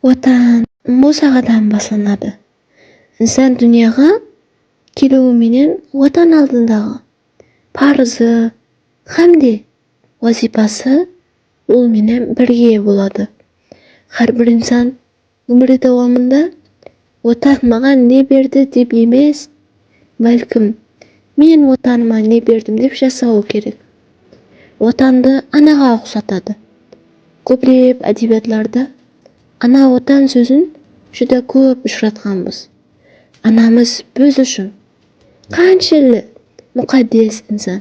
Отан музыкадан башланады. Инсан дүнияға келуі менен отан алдындағы парызы хамде вазипасы ол менен бірге болады. Әрбір инсан өмірі дауамында отан маған не берді деп емес, бәлкім мен отаныма не бердім деп жасауы керек. Отанды анаға ұқсатады. Көптеген әдебиетларда ана отан сөзін жүдә көп ұшыратқанбыз. Анамыз біз үшін қаншалы мұқаддес инсан.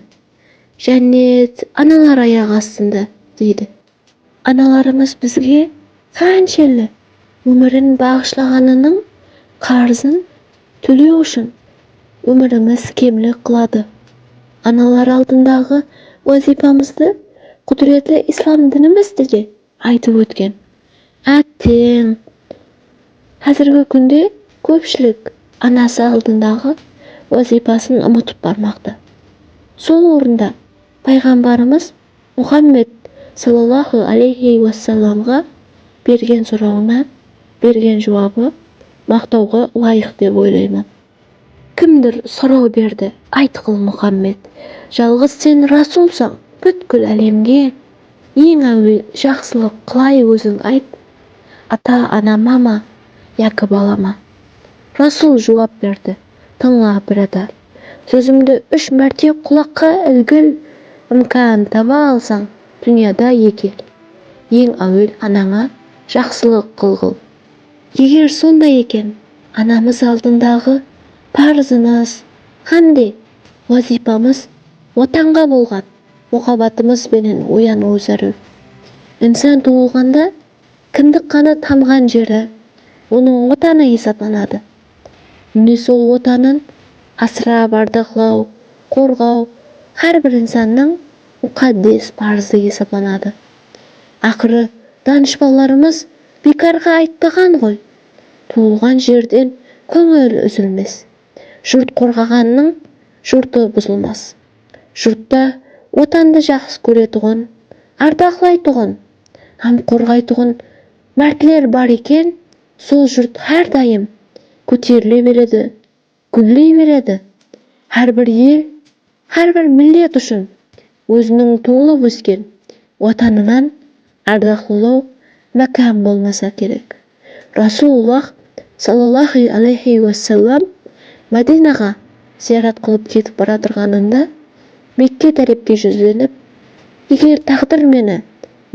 Жәннет аналар аяғы астында дейді. Аналарымыз бізге қаншалы өмірін бағышлағанының қарызын төлеу үшін өміріміз кемлік қылады. Аналар алдындағы вазипамызды құдіретлі ислам дінімізде де айтып өткен. Әттең, қазіргі күнде көпшілік анасы алдындағы вазипасын ұмытып бармақты. Сол орында пайғамбарымыз Мұхаммед саллаллаху алейхи уассаламға берген сұрауына берген жауабы мақтауға лайық деп ойлаймын. Кімдір сұрау берді: айтқыл Мұхаммед, жалғыз сен расулсың, бүткіл әлемге ең әуел жақсылық қылай өзің айт, ата-анама ма, яки балама? Расул жауап берді: тыңла, бірадар, сөзімді 3 мәрте құлаққа ілгіл, імкан таба алсаң, дүнияда екел. Ең әуел анаңа жақсылық қылғыл. Егер сондай екен, анамыз алдындағы парызымыз қандай? Вазипамыз отанға болған мұхаббатымыз менен оянуы зарыл. Инсан туылғанда кіндік қаны тамған жері оның отаны есептелінеді. Міне сол отанын асырап ардақтау, қорғау әрбір инсанның мұқаддес парызы есептелінеді. Ақыры данышпанларымыз бекарға айтпаған ғой: туылған жерден көңіл үзілмес, жұрт қорғағанның жұрты бұзылмас. Жұртта отанды жақсы көретұғын, ардақлайтұғын, һәм қорғайтұғын мәртлер бар екен, сол жұрт әрдайым көтеріле береді, гүлдей береді. Әрбір ел, әрбір миллет үшін өзінің туылып өскен отанынан ардақлылау мәкан болмаса керек. Расулуллах саллаллаху алейхи уассалам Мәдинаға зиярат қылып кетіп баратырғанында Мекке тәрепке жүзленіп, егер тағдыр мені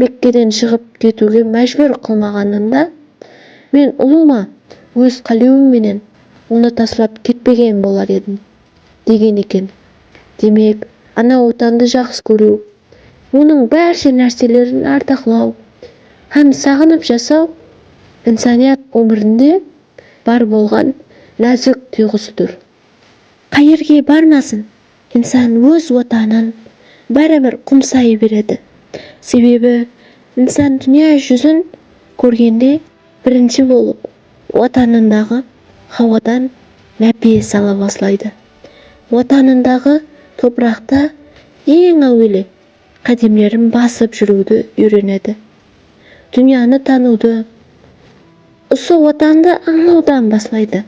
Меккеден шығып кетуге мәжбүр қылмағанында, мен ұлыма өз қалеуім менен оны таслап кетпеген болар едім деген екен. Демек, ана отанды жақсы көру, оның бәрше нәрселерін ардақлау һәм сағынып жасау инсаният өмірінде бар болған нәзік түйғысыдыр. Қайерге бармасын, инсан өз отанын бәрібір құмсай береді. Себебі инсан дүния жүзін көргенде бірінші болып отанындағы хауадан нәпес ала бастайды. Отанындағы топырақта ең әуелі қадемлерін басып жүруді үйренеді. Дүнияны тануды, осы отанды аңлаудан бастайды.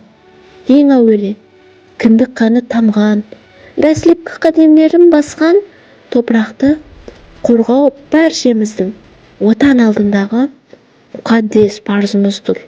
Ең әуелі кіндік қаны тамған, дәслепкі қадемлерін басқан топырақты қорғау бәршеміздің отан алдындағы мұқаддес парызымыз тұр.